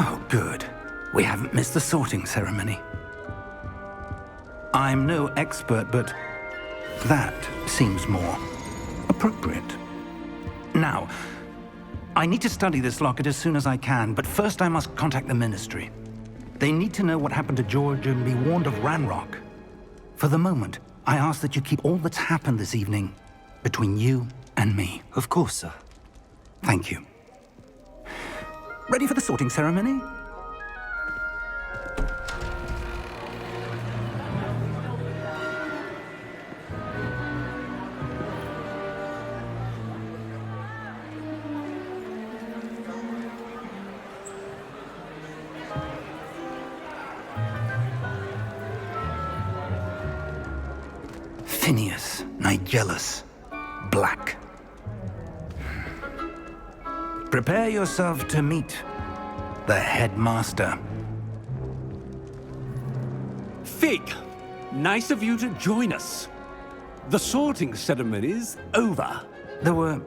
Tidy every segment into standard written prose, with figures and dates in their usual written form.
Oh, good. We haven't missed the sorting ceremony. I'm no expert, but that seems more appropriate. Now, I need to study this locket as soon as I can, but first I must contact the Ministry. They need to know what happened to George and be warned of Ranrock. For the moment, I ask that you keep all that's happened this evening between you and me. Of course, sir. Thank you. Ready for the sorting ceremony? Phineas, Nigellus, Black. Prepare yourself to meet the headmaster. Fig, nice of you to join us. The sorting ceremony's over. There were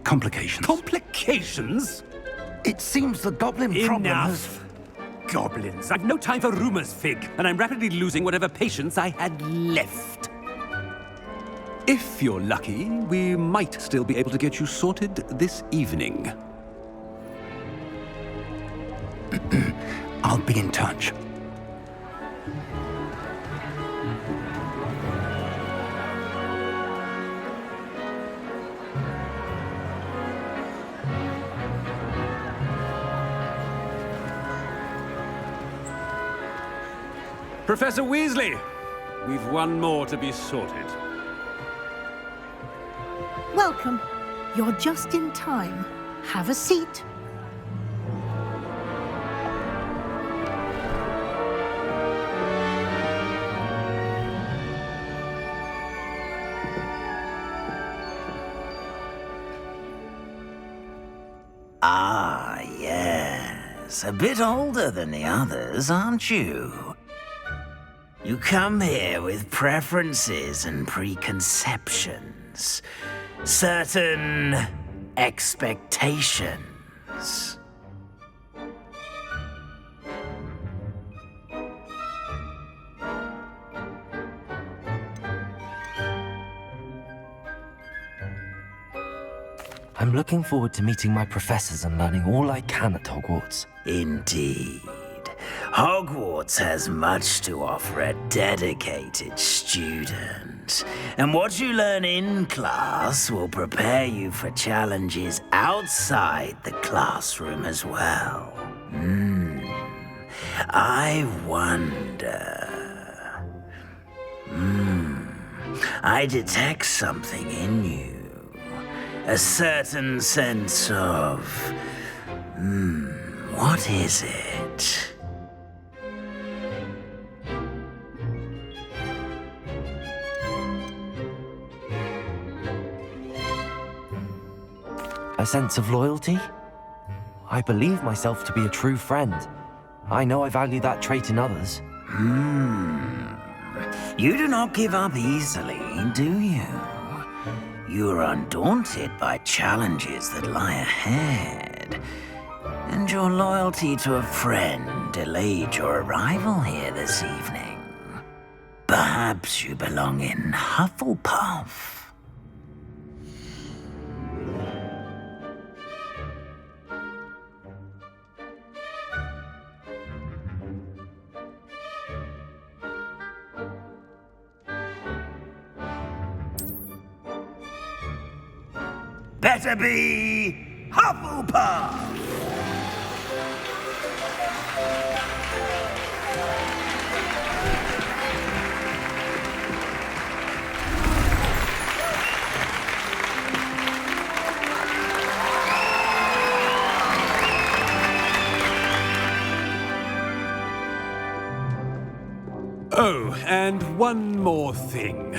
complications. Complications? It seems the goblin problem has... Enough. Goblins. I've no time for rumors, Fig, and I'm rapidly losing whatever patience I had left. If you're lucky, we might still be able to get you sorted this evening. I'll be in touch. Professor Weasley, we've one more to be sorted. Welcome. You're just in time. Have a seat. Ah, yes. A bit older than the others, aren't you? You come here with preferences and preconceptions. Certain expectations. I'm looking forward to meeting my professors and learning all I can at Hogwarts. Indeed. Hogwarts has much to offer a dedicated student. And what you learn in class will prepare you for challenges outside the classroom as well. I wonder... I detect something in you. A certain sense of... what is it? A sense of loyalty? I believe myself to be a true friend. I know I value that trait in others. You do not give up easily, do you? You are undaunted by challenges that lie ahead. And your loyalty to a friend delayed your arrival here this evening. Perhaps you belong in Hufflepuff. Better be Hufflepuff! Oh, and one more thing.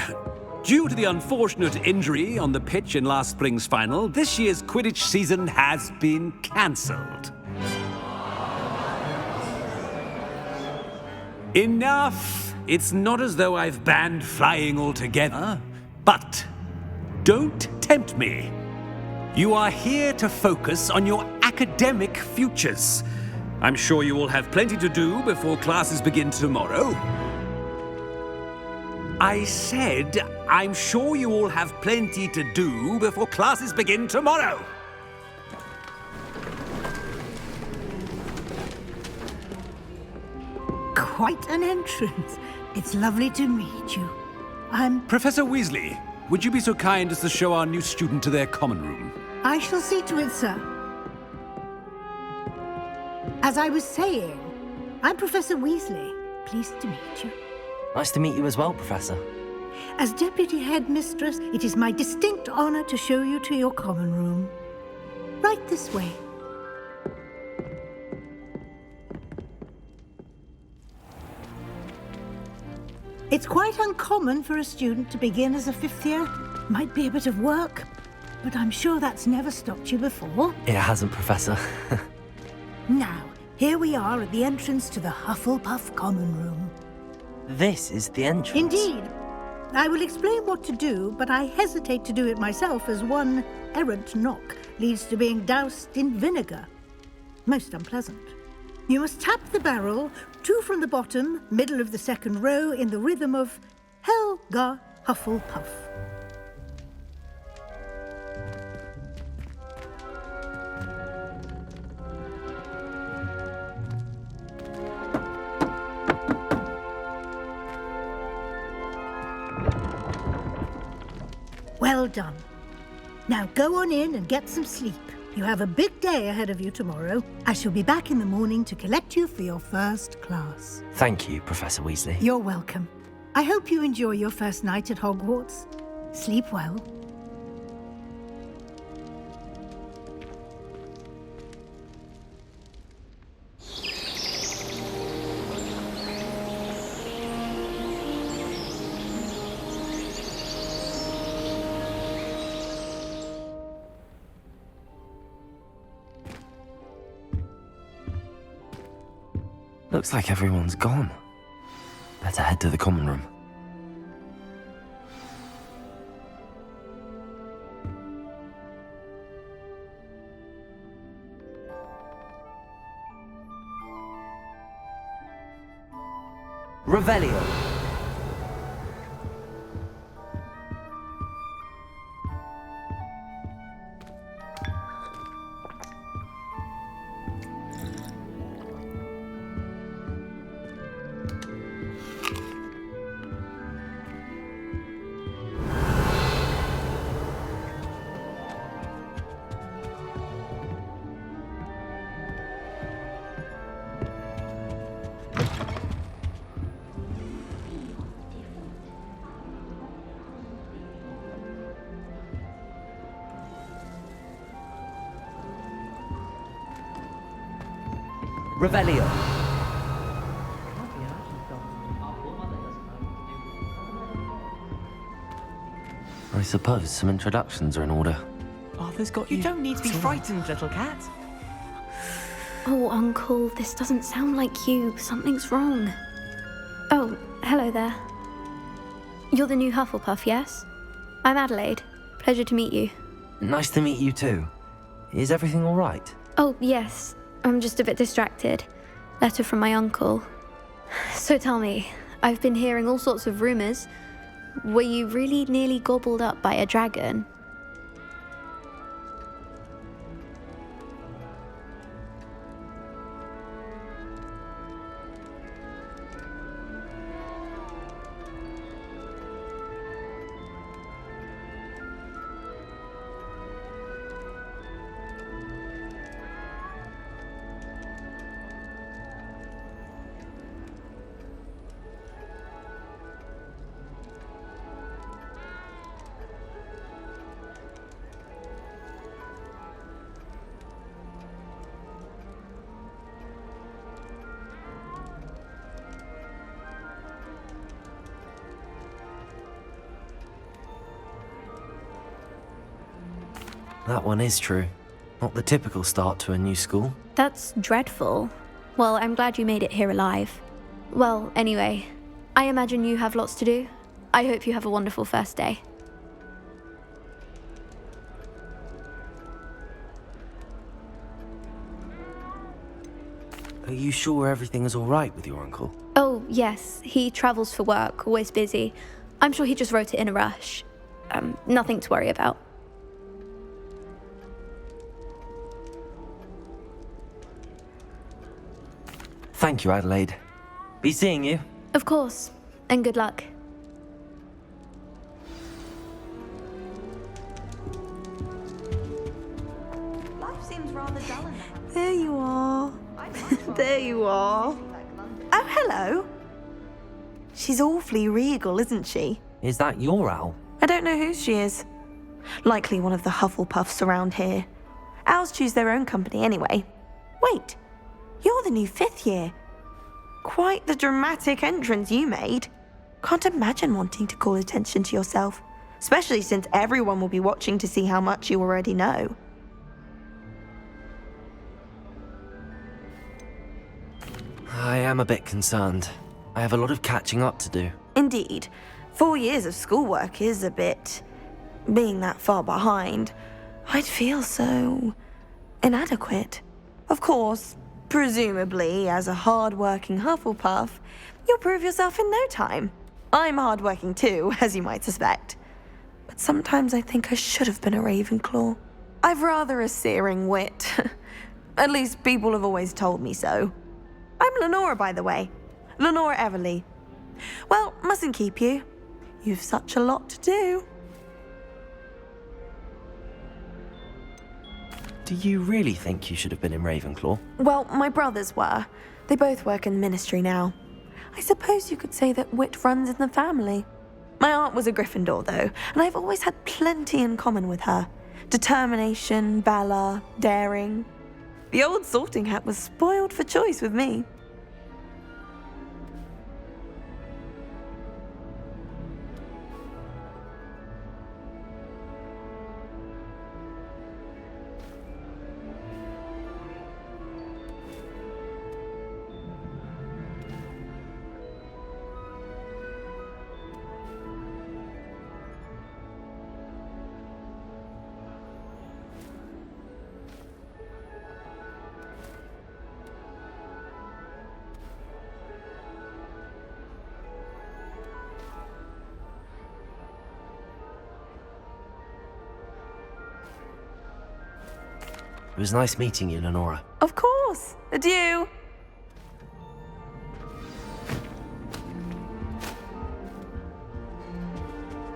Due to the unfortunate injury on the pitch in last spring's final, this year's Quidditch season has been cancelled. Enough! It's not as though I've banned flying altogether, but don't tempt me. You are here to focus on your academic futures. I'm sure you all have plenty to do before classes begin tomorrow. I said, I'm sure you all have plenty to do before classes begin tomorrow. Quite an entrance. It's lovely to meet you. Professor Weasley, would you be so kind as to show our new student to their common room? I shall see to it, sir. As I was saying, I'm Professor Weasley. Pleased to meet you. Nice to meet you as well, Professor. As Deputy Headmistress, it is my distinct honor to show you to your common room. Right this way. It's quite uncommon for a student to begin as a fifth year. Might be a bit of work, but I'm sure that's never stopped you before. It hasn't, Professor. Now, here we are at the entrance to the Hufflepuff Common Room. This is the entrance. Indeed. I will explain what to do, but I hesitate to do it myself as one errant knock leads to being doused in vinegar. Most unpleasant. You must tap the barrel, 2 from the bottom, middle of the second row, in the rhythm of Helga Hufflepuff. Well done. Now go on in and get some sleep. You have a big day ahead of you tomorrow. I shall be back in the morning to collect you for your first class. Thank you, Professor Weasley. You're welcome. I hope you enjoy your first night at Hogwarts. Sleep well. Looks like everyone's gone. Better head to the common room. Revelio. Revelio. I suppose some introductions are in order. Arthur's got you. You don't need to be frightened, little cat. Oh, Uncle, this doesn't sound like you. Something's wrong. Oh, hello there. You're the new Hufflepuff, yes? I'm Adelaide. Pleasure to meet you. Nice to meet you too. Is everything all right? Oh, yes. I'm just a bit distracted. Letter from my uncle. So tell me, I've been hearing all sorts of rumors. Were you really nearly gobbled up by a dragon? That one is true. Not the typical start to a new school. That's dreadful. Well, I'm glad you made it here alive. Well, anyway, I imagine you have lots to do. I hope you have a wonderful first day. Are you sure everything is all right with your uncle? Oh, yes. He travels for work, always busy. I'm sure he just wrote it in a rush. Nothing to worry about. Thank you, Adelaide. Be seeing you. Of course. And good luck. Life seems rather dull in the house. There you are. There you are. Oh, hello. She's awfully regal, isn't she? Is that your owl? I don't know who she is. Likely one of the Hufflepuffs around here. Owls choose their own company anyway. Wait, you're the new 5th year. Quite the dramatic entrance you made. Can't imagine wanting to call attention to yourself, especially since everyone will be watching to see how much you already know. I am a bit concerned. I have a lot of catching up to do. Indeed, 4 years of schoolwork is a bit... Being that far behind, I'd feel so... inadequate. Of course, presumably, as a hard-working Hufflepuff, you'll prove yourself in no time. I'm hard-working too, as you might suspect. But sometimes I think I should have been a Ravenclaw. I've rather a searing wit. At least people have always told me so. I'm Lenora, by the way. Lenora Everly. Well, mustn't keep you. You've such a lot to do. Do you really think you should have been in Ravenclaw? Well, my brothers were. They both work in the ministry now. I suppose you could say that wit runs in the family. My aunt was a Gryffindor, though, and I've always had plenty in common with her. Determination, valor, daring. The old sorting hat was spoiled for choice with me. It was nice meeting you, Lenora. Of course. Adieu.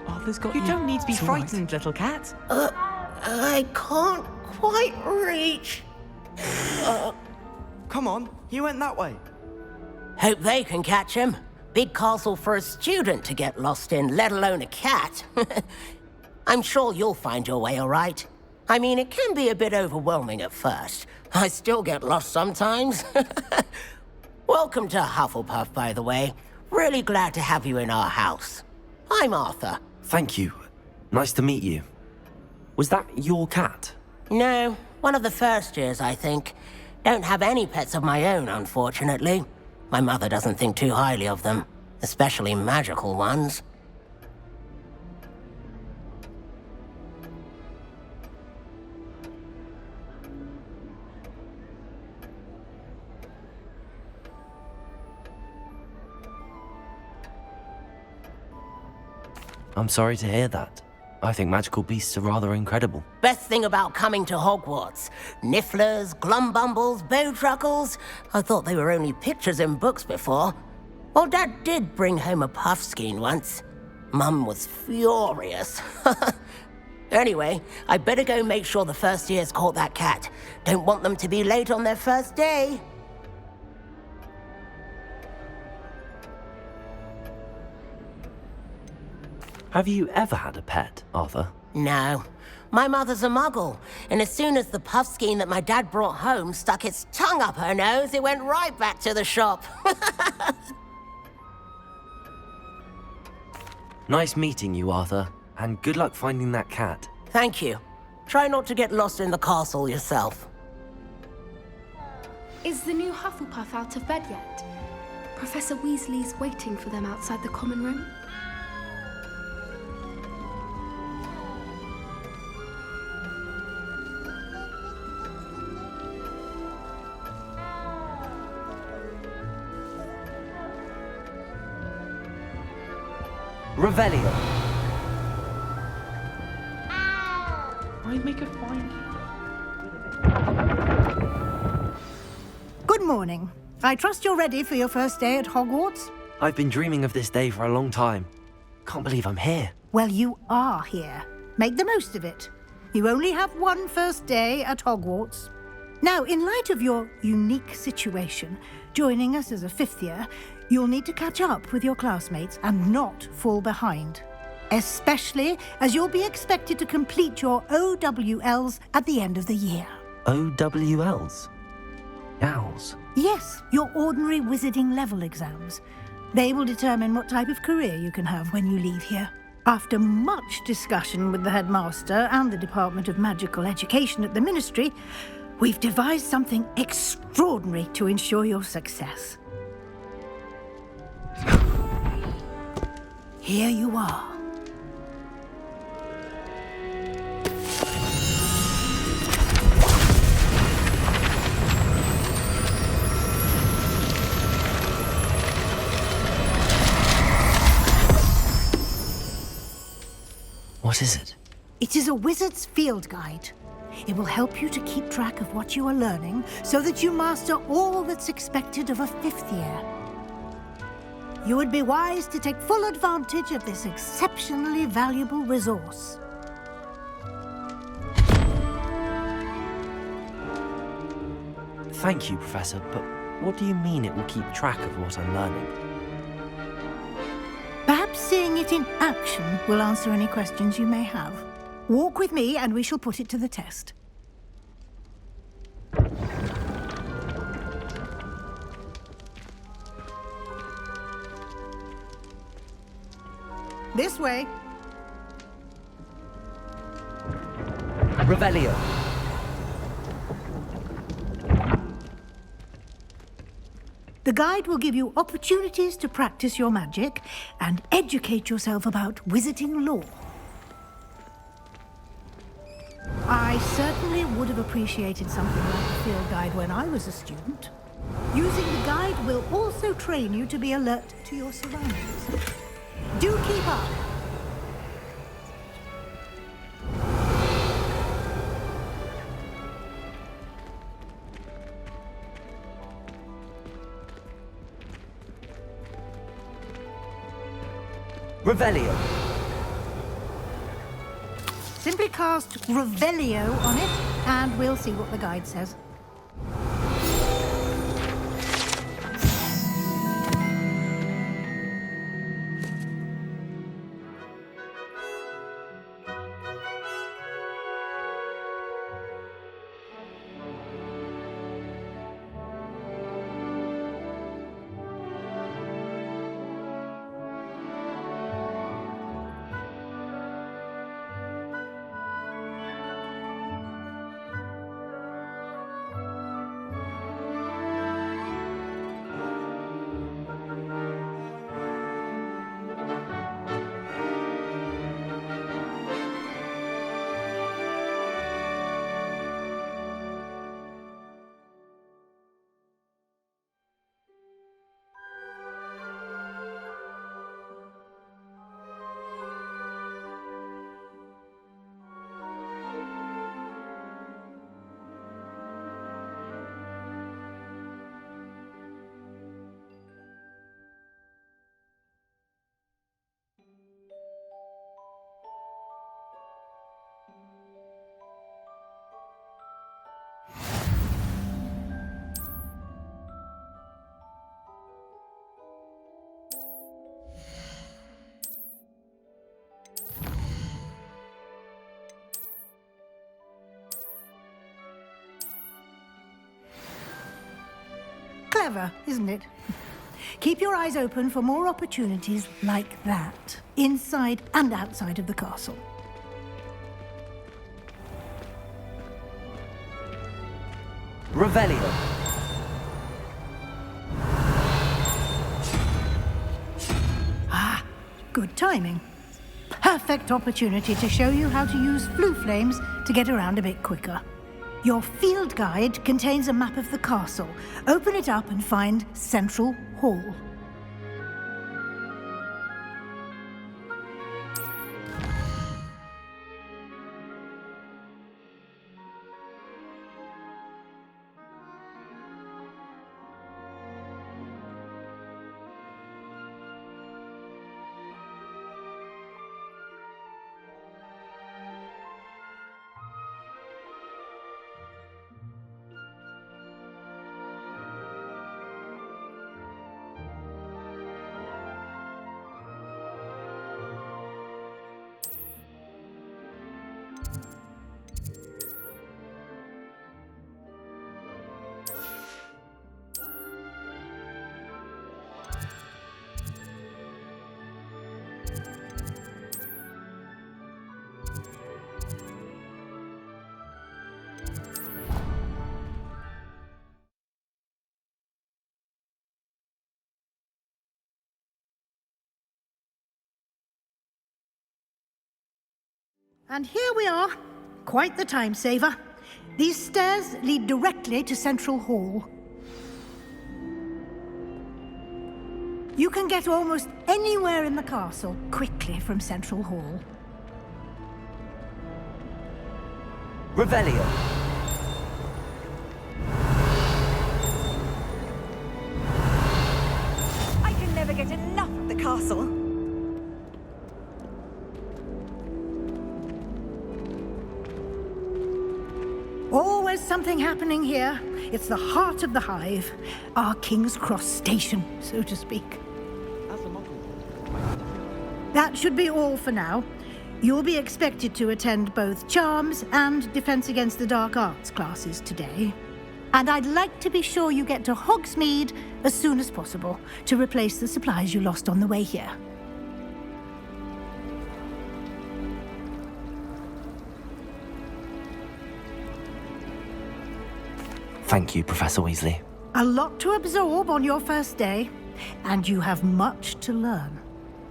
Arthur's got You don't need to be It's all right. frightened, little cat. I can't quite reach. Come on, he went that way. Hope they can catch him. Big castle for a student to get lost in, let alone a cat. I'm sure you'll find your way all right. I mean, it can be a bit overwhelming at first. I still get lost sometimes. Welcome to Hufflepuff, by the way. Really glad to have you in our house. I'm Arthur. Thank you. Nice to meet you. Was that your cat? No, one of the first years, I think. Don't have any pets of my own, unfortunately. My mother doesn't think too highly of them, especially magical ones. I'm sorry to hear that. I think magical beasts are rather incredible. Best thing about coming to Hogwarts. Nifflers, glumbumbles, bowtruckles. I thought they were only pictures in books before. Well, Dad did bring home a puffskein once. Mum was furious. Anyway, I better go make sure the first years caught that cat. Don't want them to be late on their first day. Have you ever had a pet, Arthur? No. My mother's a muggle, and as soon as the puffskein that my dad brought home stuck its tongue up her nose, it went right back to the shop. Nice meeting you, Arthur, and good luck finding that cat. Thank you. Try not to get lost in the castle yourself. Is the new Hufflepuff out of bed yet? Professor Weasley's waiting for them outside the common room. Revelio. I make a fine. Good morning. I trust you're ready for your first day at Hogwarts? I've been dreaming of this day for a long time. Can't believe I'm here. Well, you are here. Make the most of it. You only have one first day at Hogwarts. Now, in light of your unique situation, joining us as a fifth year, you'll need to catch up with your classmates and not fall behind. Especially as you'll be expected to complete your OWLs at the end of the year. OWLs? Owls? Yes, your ordinary wizarding level exams. They will determine what type of career you can have when you leave here. After much discussion with the headmaster and the Department of Magical Education at the Ministry, we've devised something extraordinary to ensure your success. Here you are. What is it? It is a wizard's field guide. It will help you to keep track of what you are learning so that you master all that's expected of a fifth year. You would be wise to take full advantage of this exceptionally valuable resource. Thank you, Professor, but what do you mean it will keep track of what I'm learning? Perhaps seeing it in action will answer any questions you may have. Walk with me and we shall put it to the test. This way. Revelio. The guide will give you opportunities to practice your magic and educate yourself about wizarding lore. I certainly would have appreciated something like a field guide when I was a student. Using the guide will also train you to be alert to your surroundings. Do keep up! Revelio. Simply cast Revelio on it, and we'll see what the guide says. Clever, isn't it? Keep your eyes open for more opportunities like that, inside and outside of the castle. Revelio. Ah, good timing. Perfect opportunity to show you how to use flue flames to get around a bit quicker. Your field guide contains a map of the castle. Open it up and find Central Hall. And here we are. Quite the time saver. These stairs lead directly to Central Hall. You can get almost anywhere in the castle quickly from Central Hall. Revelio. I can never get enough of the castle. Always something happening here. It's the heart of the hive. Our King's Cross station, so to speak. That should be all for now. You'll be expected to attend both Charms and Defense Against the Dark Arts classes today. And I'd like to be sure you get to Hogsmeade as soon as possible to replace the supplies you lost on the way here. Thank you, Professor Weasley. A lot to absorb on your first day, and you have much to learn.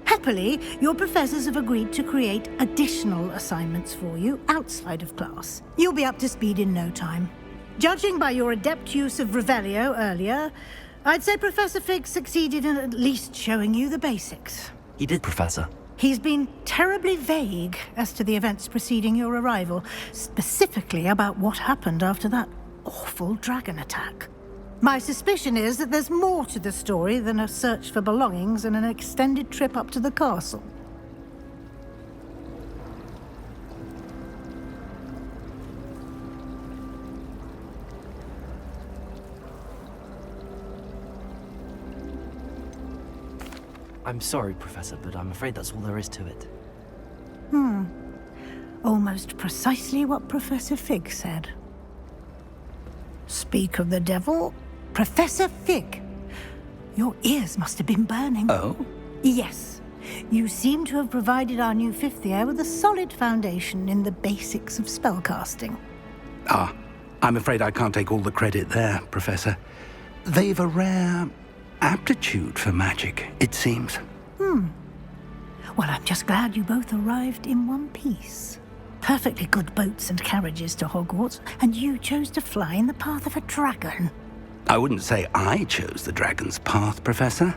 Happily, your professors have agreed to create additional assignments for you outside of class. You'll be up to speed in no time. Judging by your adept use of Revelio earlier, I'd say Professor Fig succeeded in at least showing you the basics. He did, Professor. He's been terribly vague as to the events preceding your arrival, specifically about what happened after that awful dragon attack. My suspicion is that there's more to the story than a search for belongings and an extended trip up to the castle. I'm sorry, Professor, but I'm afraid that's all there is to it. Almost precisely what Professor Fig said. Speak of the devil, Professor Fig. Your ears must have been burning. Oh? Yes. You seem to have provided our new fifth year with a solid foundation in the basics of spellcasting. Ah, I'm afraid I can't take all the credit there, Professor. They've a rare aptitude for magic, it seems. Well, I'm just glad you both arrived in one piece. Perfectly good boats and carriages to Hogwarts, and you chose to fly in the path of a dragon. I wouldn't say I chose the dragon's path, Professor.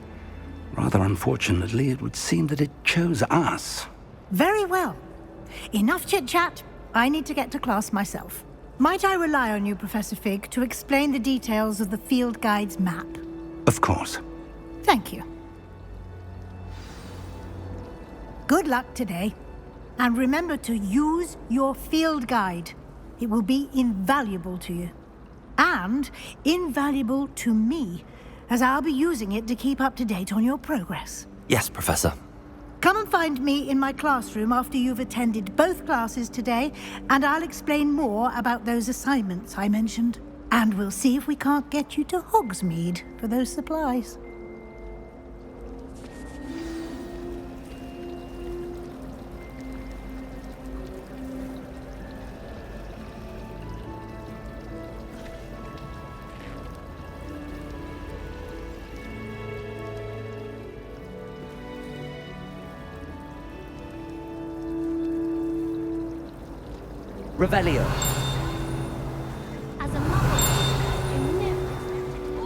Rather unfortunately, it would seem that it chose us. Very well. Enough chit-chat. I need to get to class myself. Might I rely on you, Professor Fig, to explain the details of the field guide's map? Of course. Thank you. Good luck today. And remember to use your field guide. It will be invaluable to you. And invaluable to me, as I'll be using it to keep up to date on your progress. Yes, Professor. Come and find me in my classroom after you've attended both classes today, and I'll explain more about those assignments I mentioned. And we'll see if we can't get you to Hogsmeade for those supplies. Revelio. As a mother, I never expected.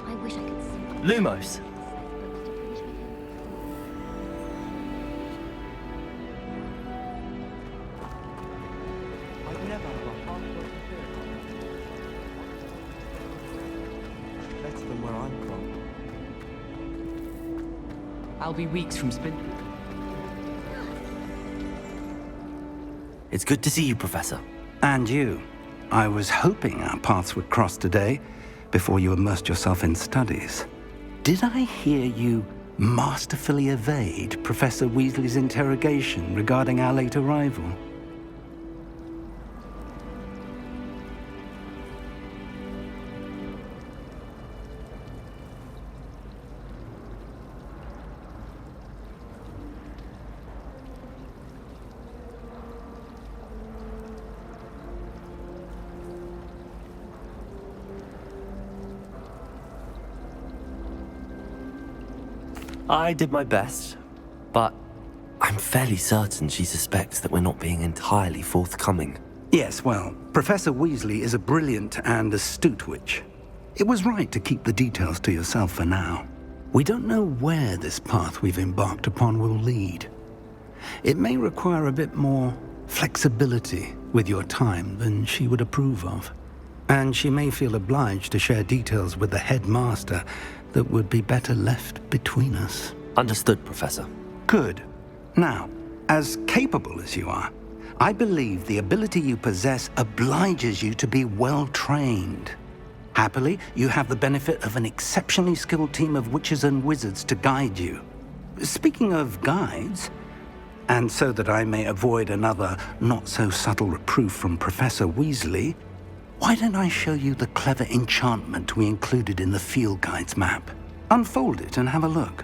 I wish I could see. Lumos. I've never had a heartfelt experience. Better than where I'm from. I'll be weeks from spin. It's good to see you, Professor. And you. I was hoping our paths would cross today, before you immersed yourself in studies. Did I hear you masterfully evade Professor Weasley's interrogation regarding our late arrival? I did my best. but I'm fairly certain she suspects that we're not being entirely forthcoming. Yes, well, Professor Weasley is a brilliant and astute witch. It was right to keep the details to yourself for now. We don't know where this path we've embarked upon will lead. It may require a bit more flexibility with your time than she would approve of. And she may feel obliged to share details with the headmaster that would be better left between us. Understood, Professor. Good. Now, as capable as you are, I believe the ability you possess obliges you to be well trained. Happily, you have the benefit of an exceptionally skilled team of witches and wizards to guide you. Speaking of guides, and so that I may avoid another not-so-subtle reproof from Professor Weasley, why don't I show you the clever enchantment we included in the field guide's map? Unfold it and have a look.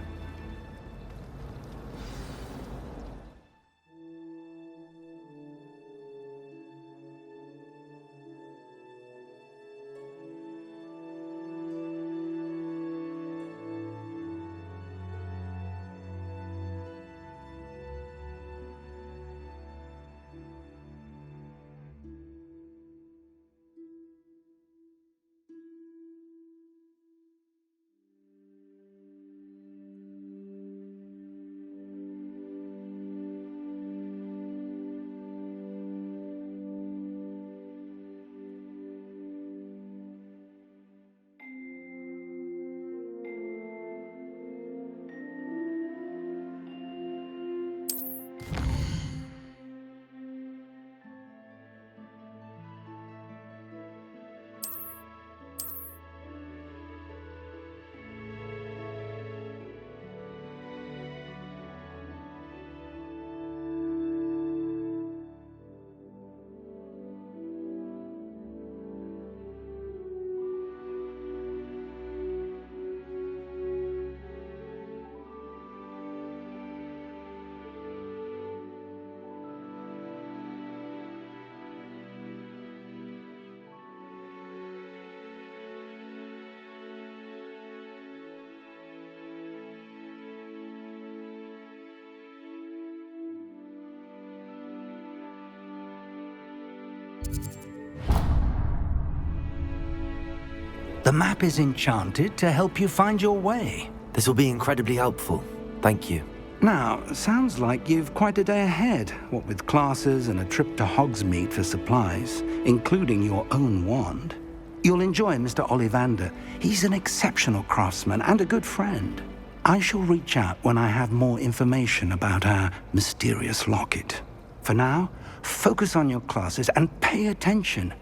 The map is enchanted to help you find your way. This will be incredibly helpful. Thank you. Now, sounds like you've quite a day ahead, what with classes and a trip to Hogsmeade for supplies, including your own wand. You'll enjoy Mr. Ollivander. He's an exceptional craftsman and a good friend. I shall reach out when I have more information about our mysterious locket. For now, focus on your classes and pay attention.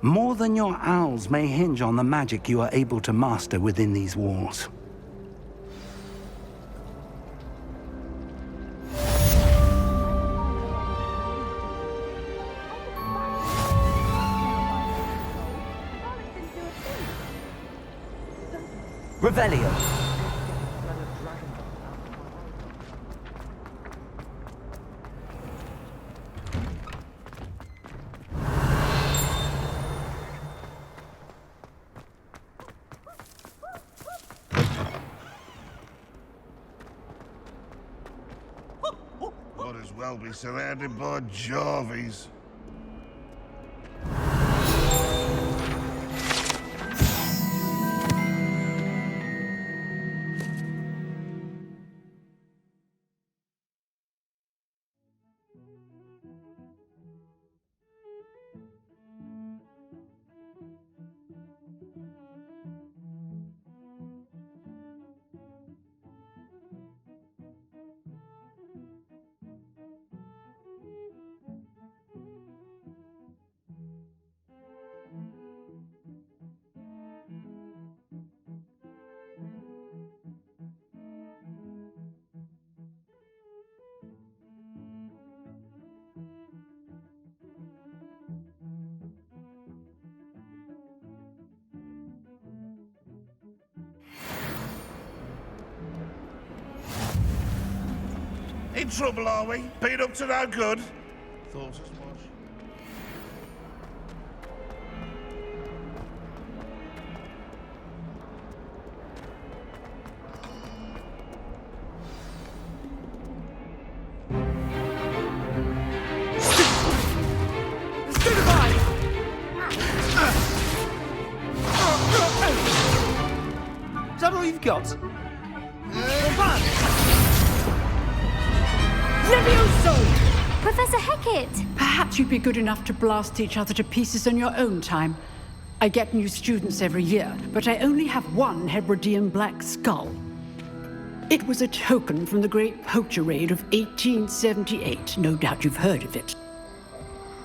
More than your owls may hinge on the magic you are able to master within these walls. Revelio. Might as well be surrounded by Jarvies. In trouble, are we? Been up to no good? Thought as much. got? Levioso! Professor Hecat! Perhaps you'd be good enough to blast each other to pieces on your own time. I get new students every year, but I only have one Hebridean black skull. It was a token from the Great Poacher Raid of 1878. No doubt you've heard of it.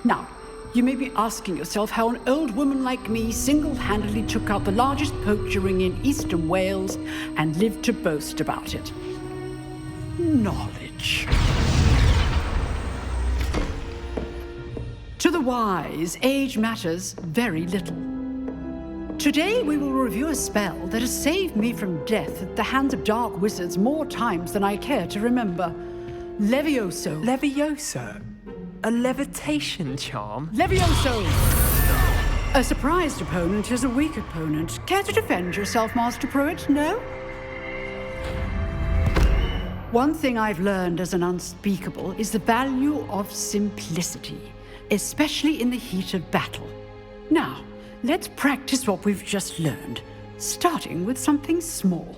Now, you may be asking yourself how an old woman like me single-handedly took out the largest poacher ring in eastern Wales and lived to boast about it. Knowledge. To the wise, age matters very little. Today we will review a spell that has saved me from death at the hands of dark wizards more times than I care to remember. Levioso. Levioso? A levitation charm? Levioso! A surprised opponent is a weak opponent. Care to defend yourself, Master Pruitt? No? One thing I've learned as an unspeakable is the value of simplicity, especially in the heat of battle. Now, let's practice what we've just learned, starting with something small.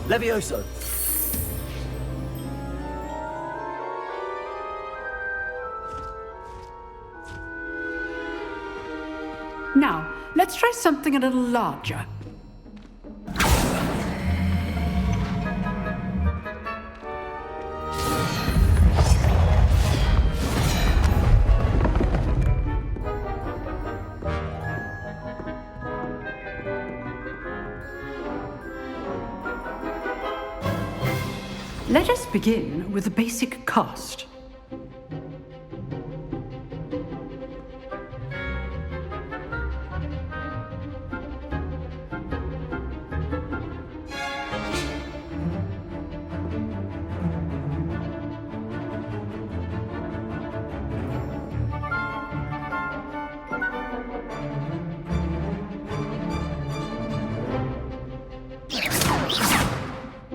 Levioso! Now, let's try something a little larger. Let us begin with the basic cast.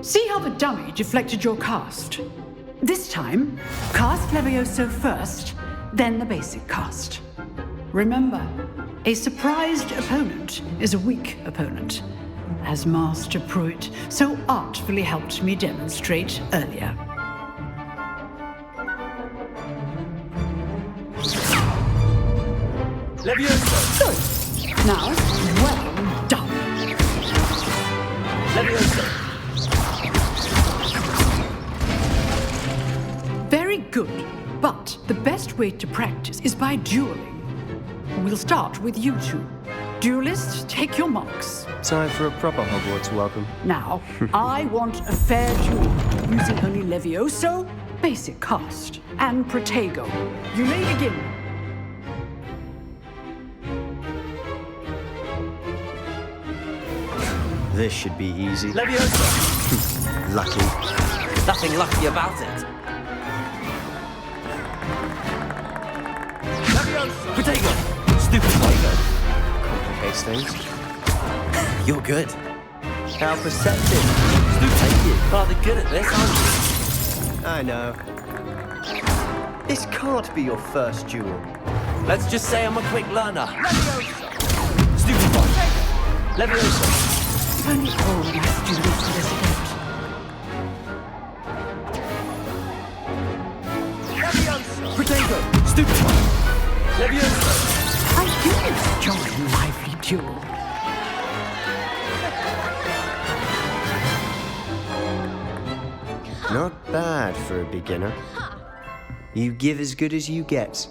See how the dummy deflected your cast? This time, cast Levioso first, then the basic cast. Remember, a surprised opponent is a weak opponent, as Master Pruitt so artfully helped me demonstrate earlier. Levioso! Good. Now, well done. Levioso! Very good, but the best way to practice is by dueling. We'll start with you two. Duelists, take your marks. Time for a proper Hogwarts welcome. Now, I want a fair duel, using only Levioso, basic cast, and Protego. You may begin. This should be easy. Levioso! Lucky. Nothing lucky about it. Levioso! Protego! Stupid Protego. Complicates things. You're good. How perceptive. Thank you. Rather good at this, aren't you? I know. This can't be your first duel. Let's just say I'm a quick learner. Levioso! Stupid Protego! Levioso! If only all my students could escape. Levioso! Protego! Stupid one! Levioso! I do enjoy a lively duel. Not bad for a beginner. You give as good as you get.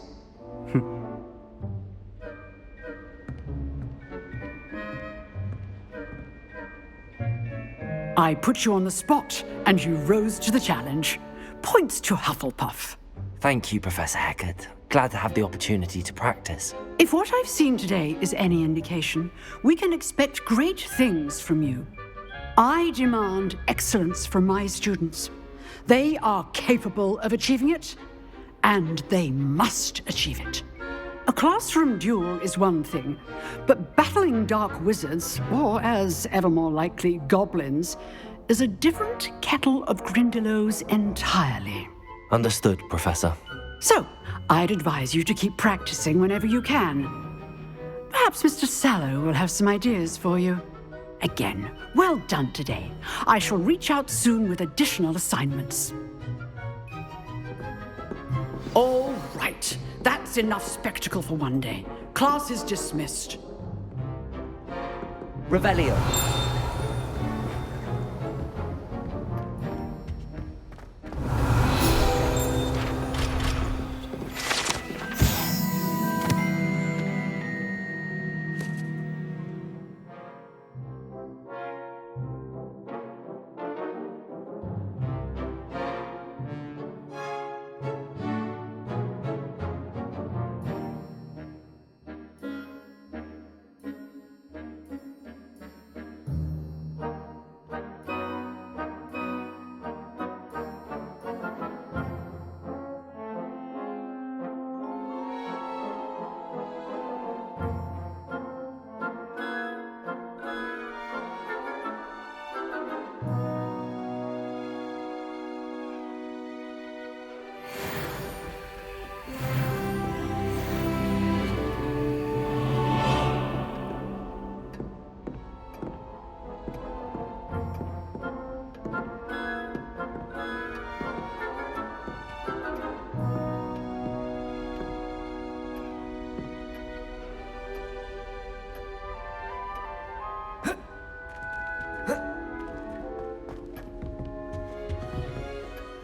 I put you on the spot, and you rose to the challenge. Points to Hufflepuff. Thank you, Professor Hecat. Glad to have the opportunity to practice. If what I've seen today is any indication, we can expect great things from you. I demand excellence from my students. They are capable of achieving it, and they must achieve it. A classroom duel is one thing, but battling dark wizards, or as ever more likely, goblins, is a different kettle of Grindylows entirely. Understood, Professor. So, I'd advise you to keep practicing whenever you can. Perhaps Mr. Sallow will have some ideas for you. Again, well done today. I shall reach out soon with additional assignments. All right. That's enough spectacle for one day. Class is dismissed. Revelio.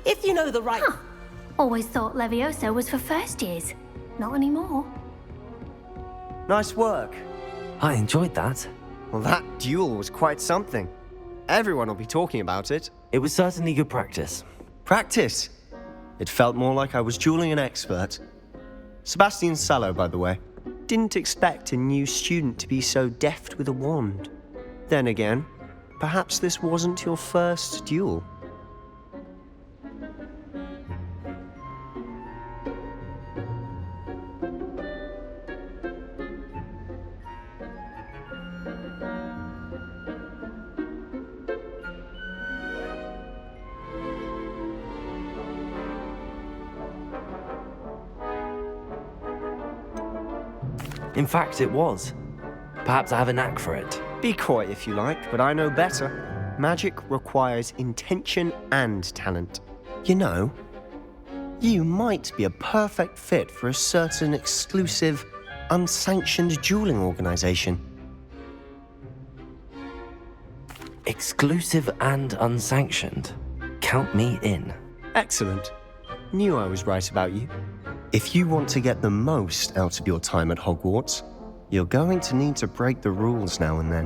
If you know the right... Huh. Always thought Levioso was for first years. Not anymore. Nice work. I enjoyed that. Well, that duel was quite something. Everyone will be talking about it. It was certainly good practice. Practice? It felt more like I was dueling an expert. Sebastian Sallow, by the way. Didn't expect a new student to be so deft with a wand. Then again, perhaps this wasn't your first duel. In fact, it was. Perhaps I have a knack for it. Be coy if you like, but I know better. Magic requires intention and talent. You know, you might be a perfect fit for a certain exclusive, unsanctioned dueling organization. Exclusive and unsanctioned. Count me in. Excellent. Knew I was right about you. If you want to get the most out of your time at Hogwarts, you're going to need to break the rules now and then.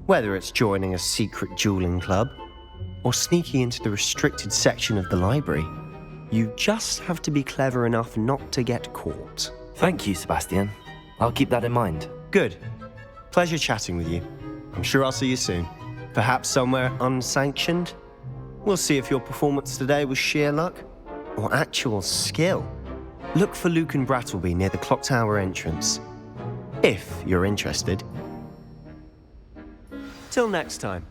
Whether it's joining a secret dueling club, or sneaking into the restricted section of the library, you just have to be clever enough not to get caught. Thank you, Sebastian. I'll keep that in mind. Good. Pleasure chatting with you. I'm sure I'll see you soon. Perhaps somewhere unsanctioned? We'll see if your performance today was sheer luck or actual skill. Look for Luke and Brattleby near the clock tower entrance, if you're interested. Till next time.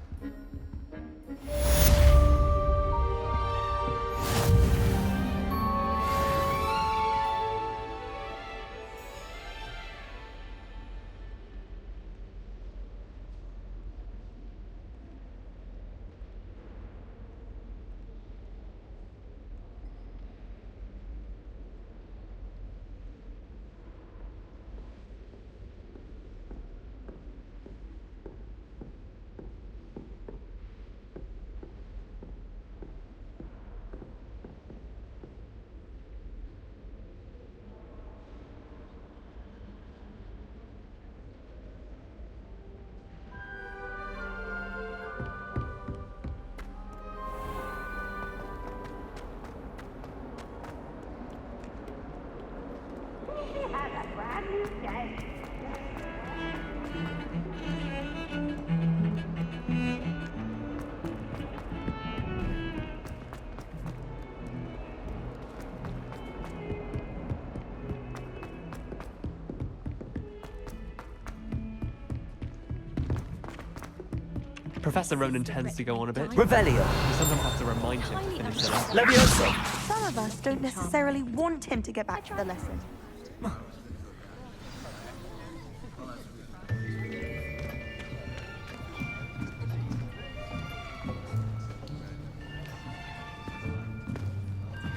Professor Ronan tends to go on a bit. Revelio. You sometimes have to remind him to finish the lesson. Levioso. Some of us don't necessarily want him to get back to the lesson.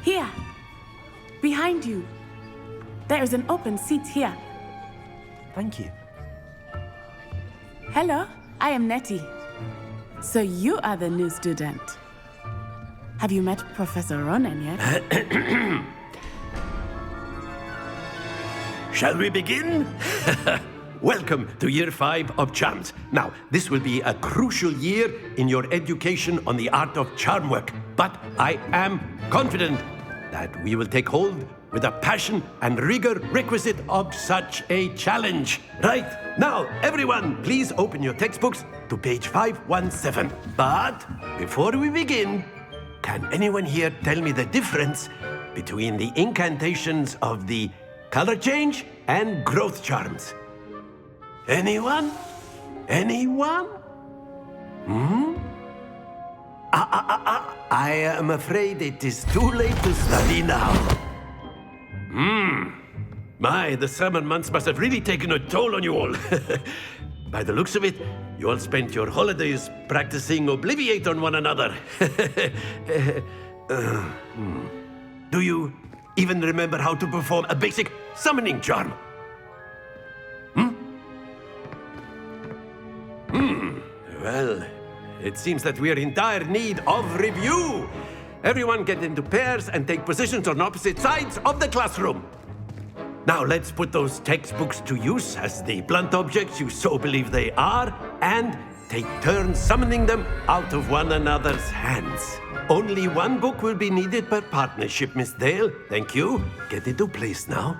Here, behind you. There is an open seat here. Thank you. Hello, I am Nettie. So you are the new student. Have you met Professor Ronan yet? Shall we begin? Welcome to Year 5 of Charms. Now, this will be a crucial year in your education on the art of charm work, but I am confident that we will take hold with the passion and rigor requisite of such a challenge. Right, now, everyone, please open your textbooks to page 517. But before we begin, can anyone here tell me the difference between the incantations of the color change and growth charms? Anyone? Anyone? I am afraid it is too late to study now. My, the summer months must have really taken a toll on you all. By the looks of it, you all spent your holidays practicing Obliviate on one another. Do you even remember how to perform a basic summoning charm? Well, it seems that we are in dire need of review. Everyone get into pairs and take positions on opposite sides of the classroom. Now let's put those textbooks to use as the blunt objects you so believe they are, and take turns summoning them out of one another's hands. Only one book will be needed per partnership, Miss Dale. Thank you. Get into place now.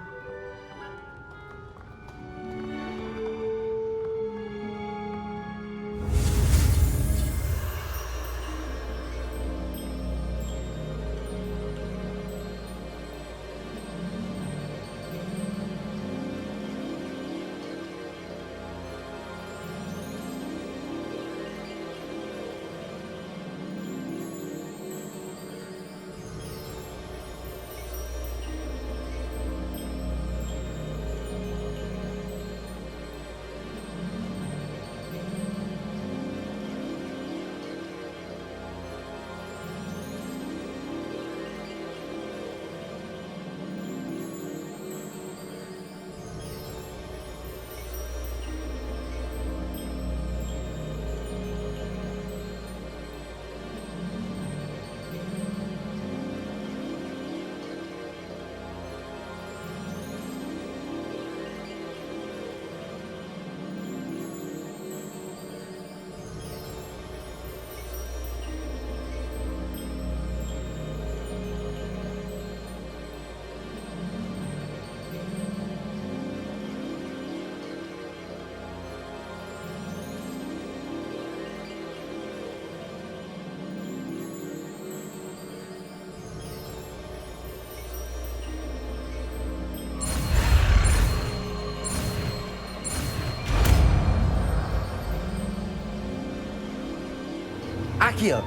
Accio.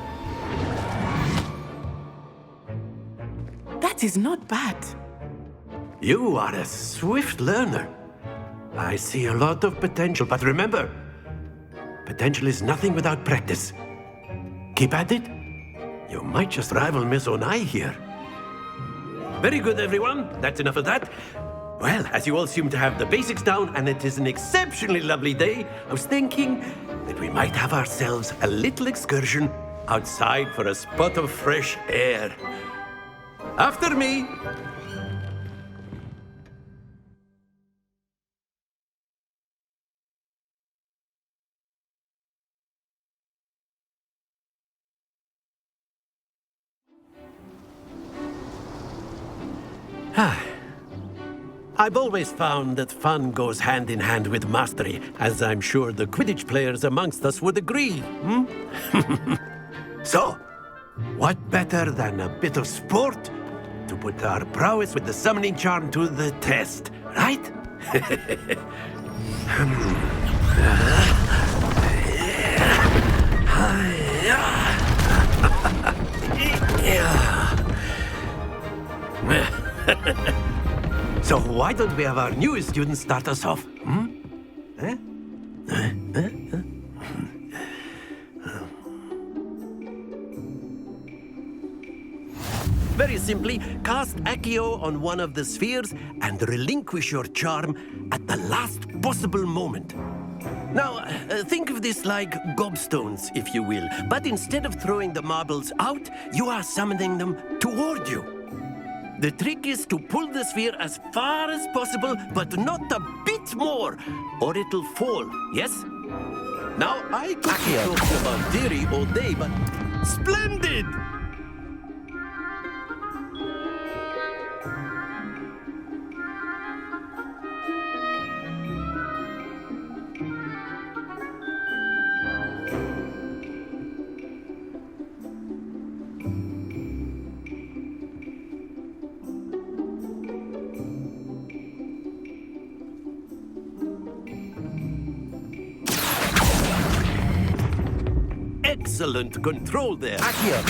That is not bad. You are a swift learner. I see a lot of potential, but remember, potential is nothing without practice. Keep at it. You might just rival Miss Onai here. Very good, everyone. That's enough of that. Well, as you all seem to have the basics down, and it is an exceptionally lovely day, I was thinking that we might have ourselves a little excursion outside for a spot of fresh air. After me. I've always found that fun goes hand in hand with mastery, as I'm sure the Quidditch players amongst us would agree. So, what better than a bit of sport to put our prowess with the summoning charm to the test, right? So why don't we have our newest student start us off? Eh? Very simply, cast Accio on one of the spheres and relinquish your charm at the last possible moment. Now, think of this like gobstones, if you will, but instead of throwing the marbles out, you are summoning them toward you. The trick is to pull the sphere as far as possible, but not a bit more, or it'll fall, yes? Now, I could be talking about theory all day, but splendid! Excellent control there. Accio.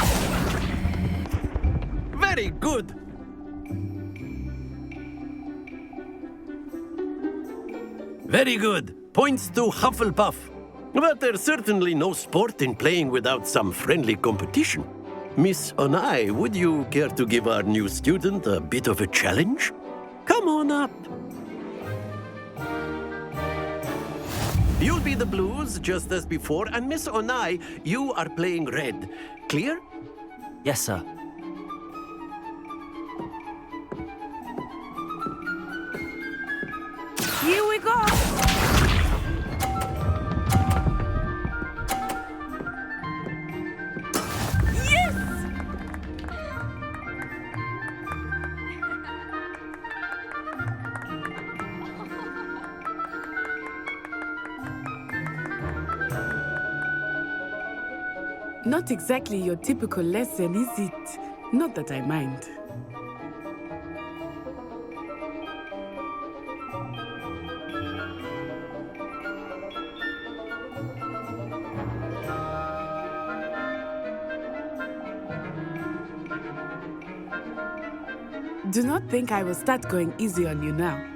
Very good. Very good. Points to Hufflepuff. But there's certainly no sport in playing without some friendly competition. Miss Onai, would you care to give our new student a bit of a challenge? Come on up. You'll be the blues, just as before, and Miss Onai, you are playing red. Clear? Yes, sir. Here we go! Not exactly your typical lesson, is it? Not that I mind. Do not think I will start going easy on you now.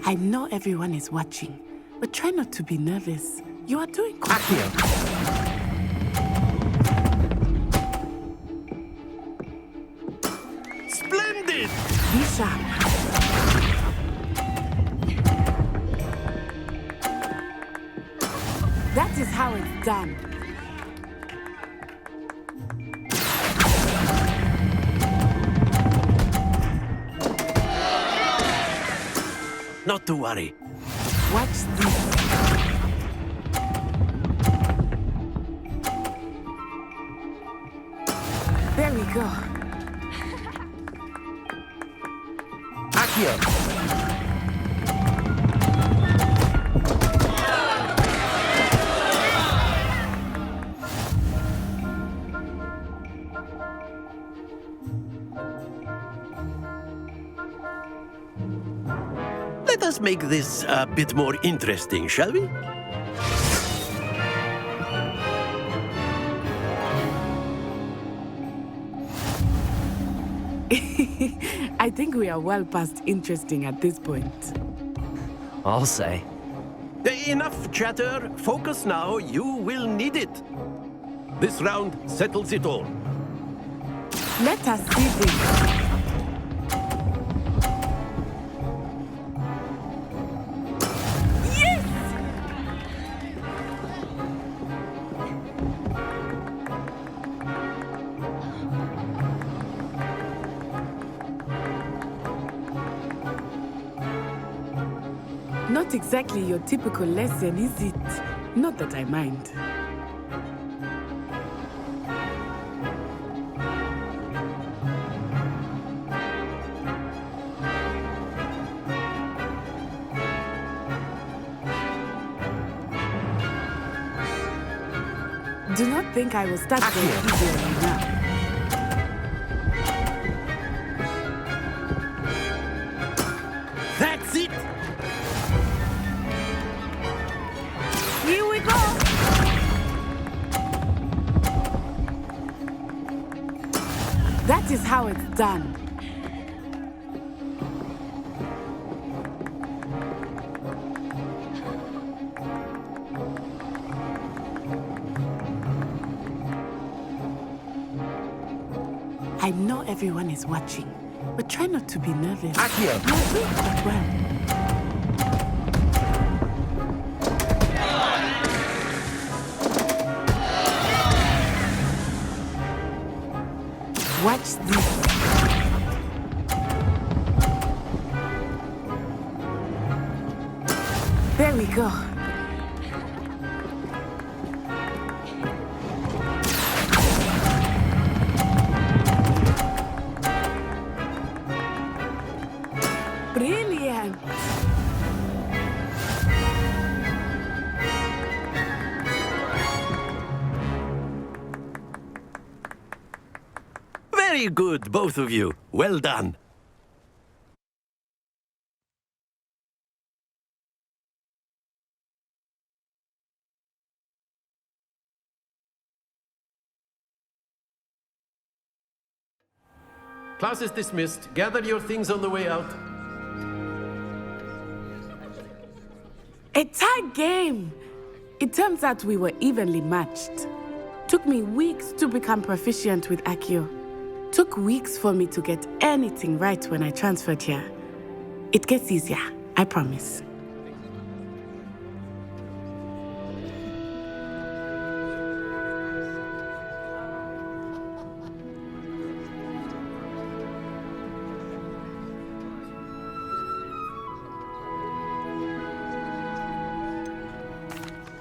I know everyone is watching, but try not to be nervous. You are doing good. Splendid! Be sharp. That is how it's done. Not to worry. Watch this. There we go. Accio. Let us make this a bit more interesting, shall we? I think we are well past interesting at this point. I'll say. Enough chatter. Focus now. You will need it. This round settles it all. Let us see this. Not exactly your typical lesson, is it? Not that I mind. Do not think I will start very easily now. That's it! Here we go! That is how it's done. I know everyone is watching, but try not to be nervous. Accio! You're doing quite well. Watch this. There we go. Brilliant. Very good, both of you. Well done. Class is dismissed. Gather your things on the way out. A tight game. It turns out we were evenly matched. Took me weeks to become proficient with Accio. Took weeks for me to get anything right when I transferred here. It gets easier, I promise.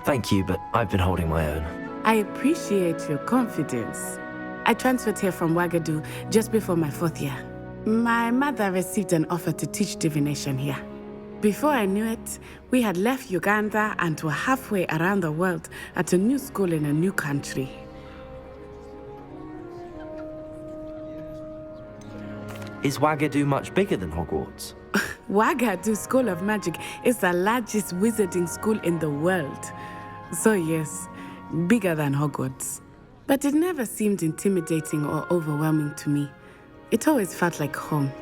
Thank you, but I've been holding my own. I appreciate your confidence. I transferred here from Wagadu just before my 4th year. My mother received an offer to teach divination here. Before I knew it, we had left Uganda and were halfway around the world at a new school in a new country. Is Wagadu much bigger than Hogwarts? Wagadu School of Magic is the largest wizarding school in the world. So yes, bigger than Hogwarts. But it never seemed intimidating or overwhelming to me. It always felt like home.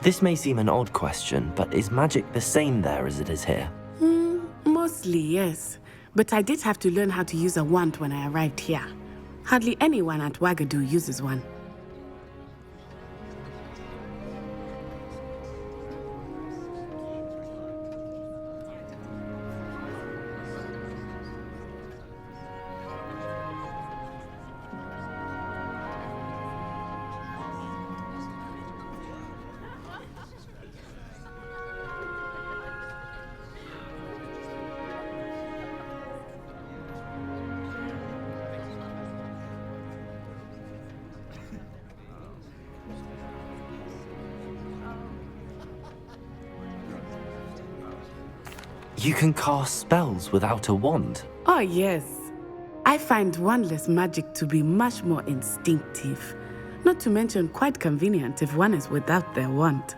This may seem an odd question, but is magic the same there as it is here? Mostly, yes. But I did have to learn how to use a wand when I arrived here. Hardly anyone at Wagadu uses one. You can cast spells without a wand. Oh, yes. I find wandless magic to be much more instinctive. Not to mention quite convenient if one is without their wand.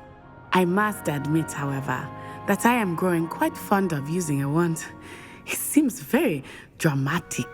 I must admit, however, that I am growing quite fond of using a wand. It seems very dramatic.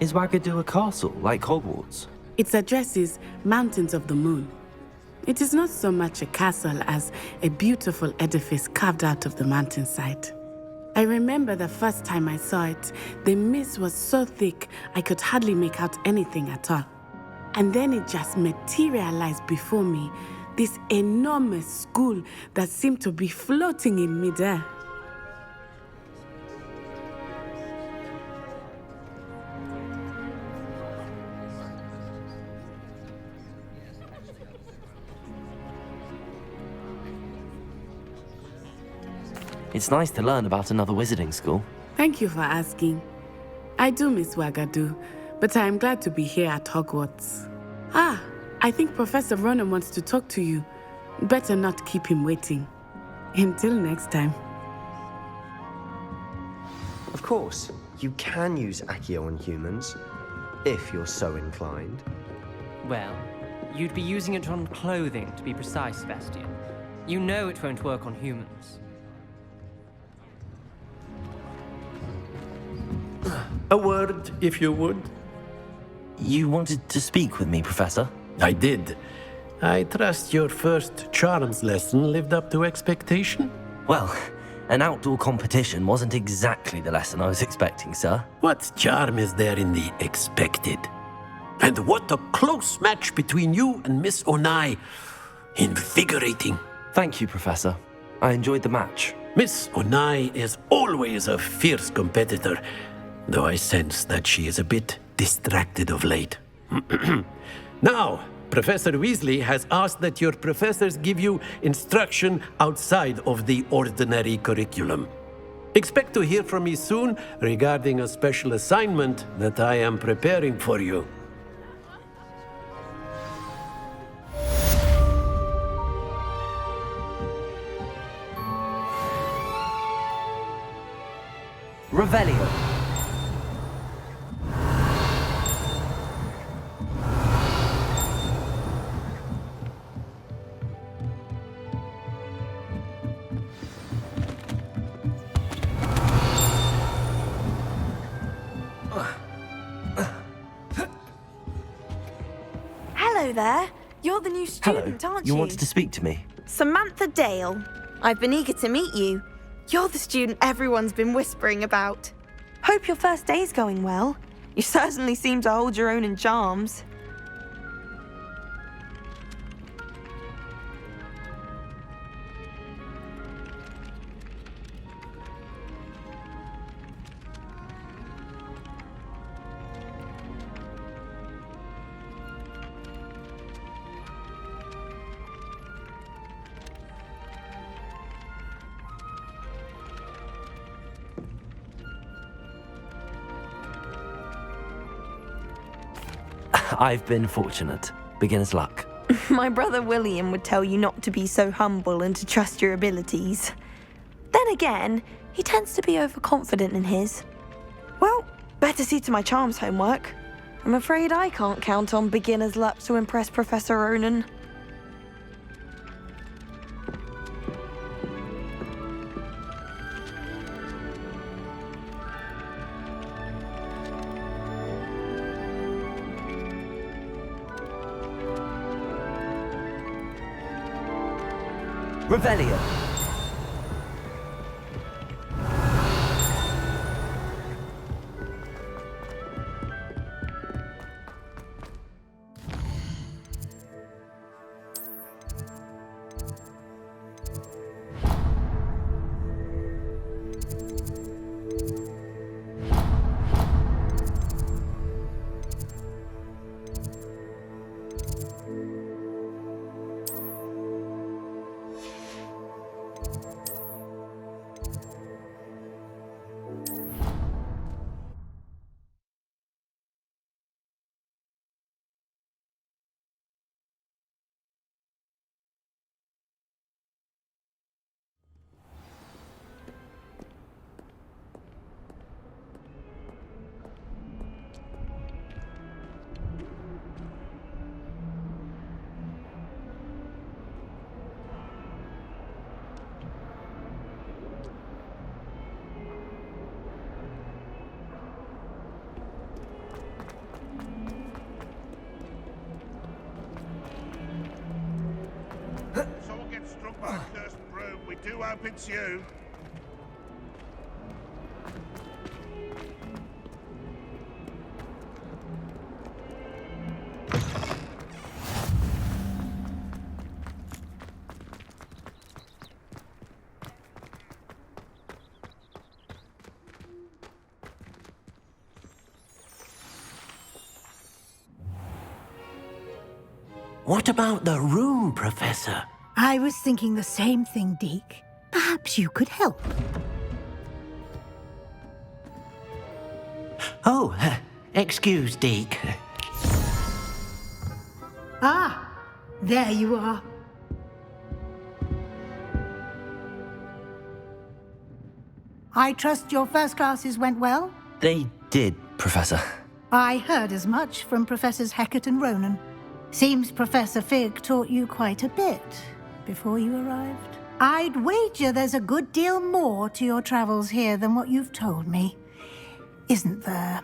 Is Wagadu a castle, like Hogwarts? Its address is Mountains of the Moon. It is not so much a castle as a beautiful edifice carved out of the mountainside. I remember the first time I saw it, the mist was so thick I could hardly make out anything at all. And then it just materialized before me, this enormous school that seemed to be floating in midair. It's nice to learn about another wizarding school. Thank you for asking. I do miss Wagadu, but I am glad to be here at Hogwarts. Ah, I think Professor Ronan wants to talk to you. Better not keep him waiting. Until next time. Of course, you can use Accio on humans, if you're so inclined. Well, you'd be using it on clothing, to be precise, Sebastian. You know it won't work on humans. A word, if you would. You wanted to speak with me, Professor? I did. I trust your first charms lesson lived up to expectation? Well, an outdoor competition wasn't exactly the lesson I was expecting, sir. What charm is there in the expected? And what a close match between you and Miss Onai. Invigorating. Thank you, Professor. I enjoyed the match. Miss Onai is always a fierce competitor, though I sense that she is a bit distracted of late. Now, Professor Weasley has asked that your professors give you instruction outside of the ordinary curriculum. Expect to hear from me soon regarding a special assignment that I am preparing for you. Revelio. Hello there. You're the new student, Hello. aren't You you? wanted to speak to me? Samantha Dale. I've been eager to meet you. You're the student everyone's been whispering about. Hope your first day's going well. You certainly seem to hold your own in charms. I've been fortunate. beginner's luck. My brother William would tell you not to be so humble and to trust your abilities. Then again, he tends to be overconfident in his. Well, better see to my charms homework. I'm afraid I can't count on beginner's luck to impress Professor Ronan. Revelio. Someone gets struck by a cursed broom. We do hope it's you. What about the room, Professor? I was thinking the same thing, Deke. Perhaps you could help. Oh, excuse, Deke. Ah, there you are. I trust your first classes went well? They did, Professor. I heard as much from Professors Hecat and Ronan. Seems Professor Fig taught you quite a bit before you arrived. I'd wager there's a good deal more to your travels here than what you've told me, isn't there?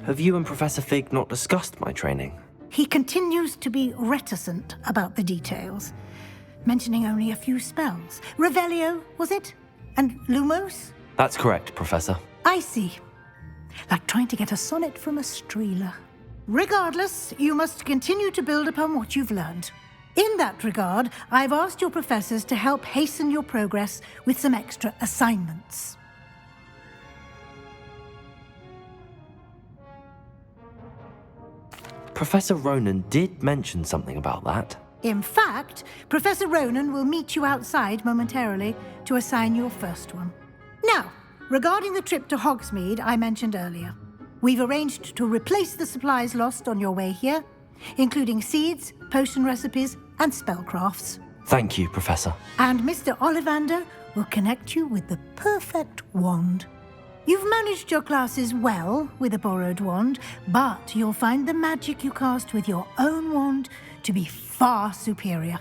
Have you and Professor Fig not discussed my training? He continues to be reticent about the details, mentioning only a few spells. Revelio, was it? And Lumos? That's correct, Professor. I see. Like trying to get a sonnet from a streeler. Regardless, you must continue to build upon what you've learned. In that regard, I've asked your professors to help hasten your progress with some extra assignments. Professor Ronan did mention something about that. In fact, Professor Ronan will meet you outside momentarily to assign your first one. Now, regarding the trip to Hogsmeade I mentioned earlier, we've arranged to replace the supplies lost on your way here, including seeds, potion recipes, and spellcrafts. Thank you, Professor. And Mr. Ollivander will connect you with the perfect wand. You've managed your classes well with a borrowed wand, but you'll find the magic you cast with your own wand to be far superior.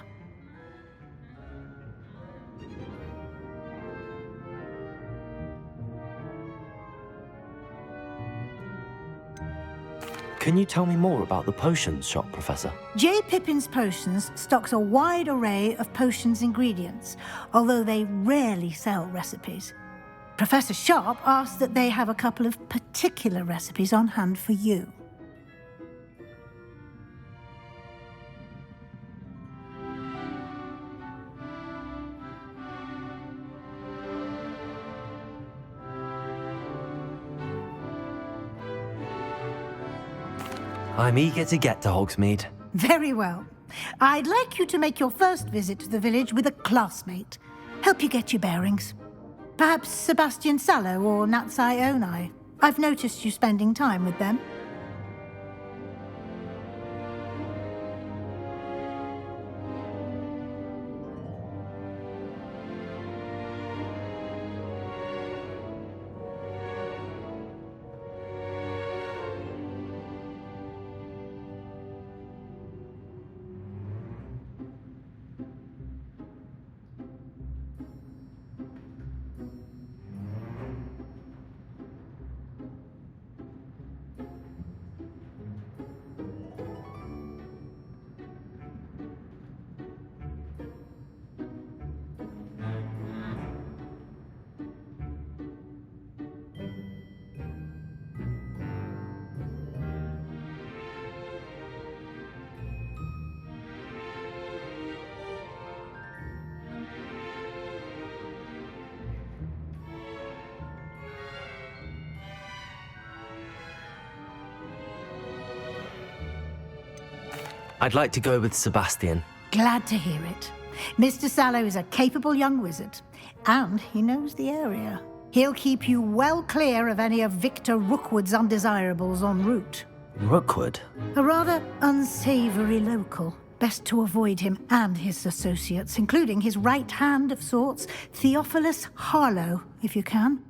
Can you tell me more about the potions shop, Professor? J. Pippin's Potions stocks a wide array of potions ingredients, although they rarely sell recipes. Professor Sharp asked that they have a couple of particular recipes on hand for you. I'm eager to get to Hogsmeade. Very well. I'd like you to make your first visit to the village with a classmate. Help you get your bearings. Perhaps Sebastian Sallow or Natsai Onai. I've noticed you spending time with them. I'd like to go with Sebastian. Glad to hear it. Mr. Sallow is a capable young wizard, and he knows the area. He'll keep you well clear of any of Victor Rookwood's undesirables en route. Rookwood? A rather unsavory local. Best to avoid him and his associates, including his right hand of sorts, Theophilus Harlow, if you can.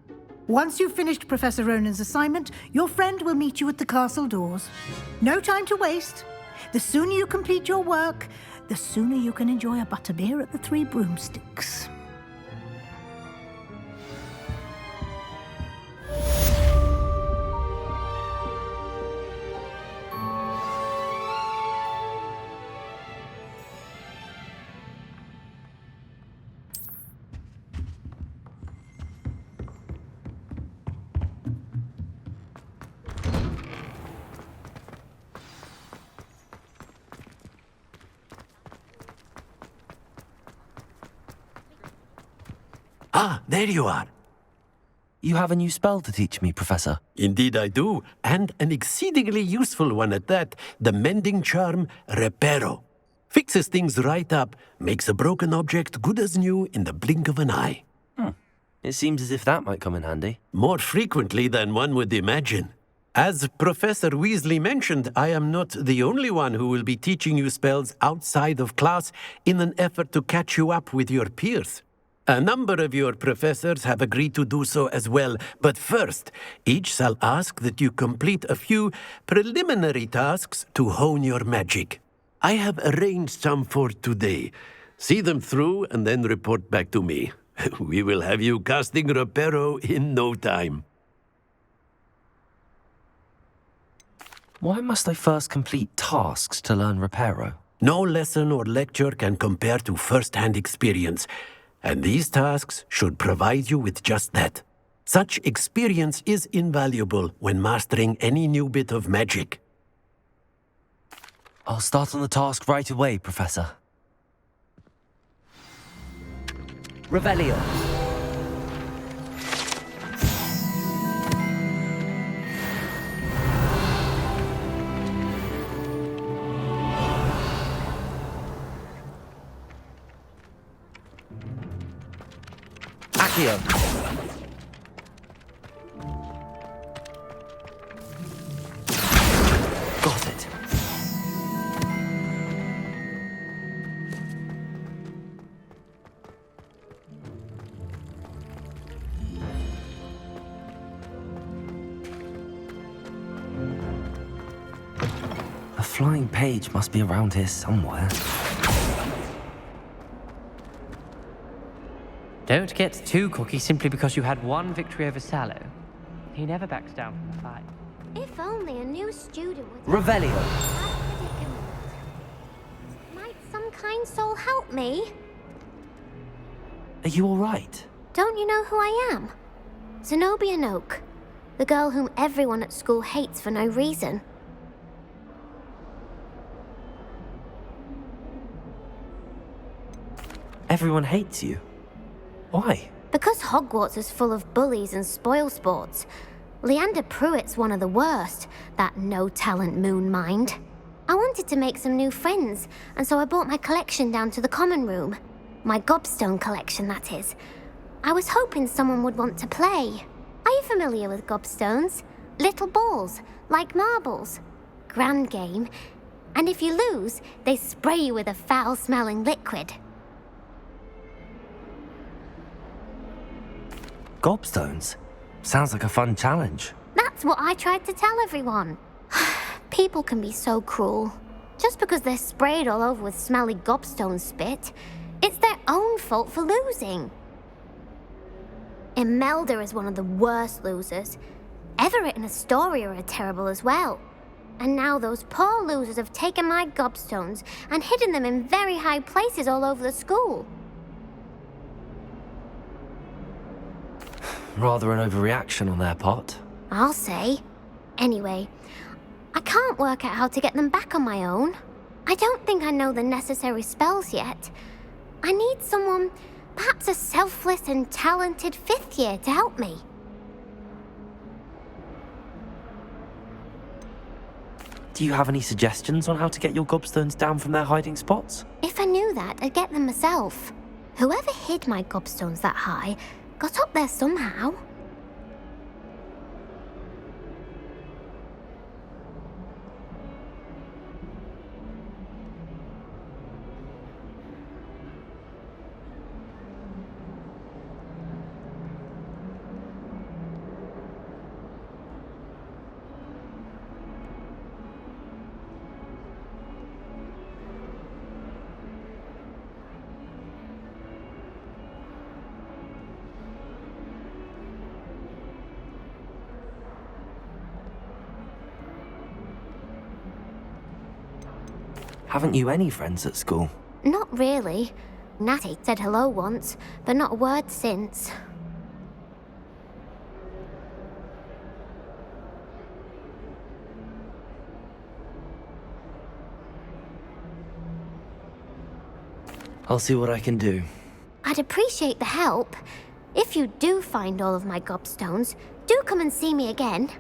Once you've finished Professor Ronan's assignment, your friend will meet you at the castle doors. No time to waste. The sooner you complete your work, the sooner you can enjoy a butterbeer at the Three Broomsticks. Ah, there you are. You have a new spell to teach me, Professor. Indeed I do, and an exceedingly useful one at that. The mending charm, Reparo. Fixes things right up, makes a broken object good as new in the blink of an eye. It seems as if that might come in handy. More frequently than one would imagine. As Professor Weasley mentioned, I am not the only one who will be teaching you spells outside of class in an effort to catch you up with your peers. A number of your professors have agreed to do so as well, but first, each shall ask that you complete a few preliminary tasks to hone your magic. I have arranged some for today. See them through and then report back to me. We will have you casting Reparo in no time. Why must I first complete tasks to learn Reparo? No lesson or lecture can compare to first-hand experience. And these tasks should provide you with just that. Such experience is invaluable when mastering any new bit of magic. I'll start on the task right away, Professor. Revelio. Accio. Got it. A flying page must be around here somewhere. Don't get too cocky simply because you had one victory over Sallow. He never backs down from the fight. If only a new student would... Revelio. Might some kind soul help me? Are you alright? Don't you know who I am? Zenobia Noak, the girl whom everyone at school hates for no reason. Everyone hates you. Why? Because Hogwarts is full of bullies and spoilsports. Leander Pruitt's one of the worst, that no-talent moon mind. I wanted to make some new friends, and so I brought my collection down to the common room. My gobstone collection, that is. I was hoping someone would want to play. Are you familiar with gobstones? Little balls, like marbles. Grand game. And if you lose, they spray you with a foul-smelling liquid. Gobstones? Sounds like a fun challenge. That's what I tried to tell everyone. People can be so cruel. Just because they're sprayed all over with smelly gobstone spit, it's their own fault for losing. Imelda is one of the worst losers. Everett and Astoria are terrible as well. And now those poor losers have taken my gobstones and hidden them in very high places all over the school. Rather an overreaction on their part. I'll say. Anyway, I can't work out how to get them back on my own. I don't think I know the necessary spells yet. I need someone, perhaps a selfless and talented 5th year to help me. Do you have any suggestions on how to get your gobstones down from their hiding spots? If I knew that, I'd get them myself. Whoever hid my gobstones that high got up there somehow. Haven't you any friends at school? Not really. Natty said hello once, but not a word since. I'll see what I can do. I'd appreciate the help. If you do find all of my gobstones, do come and see me again.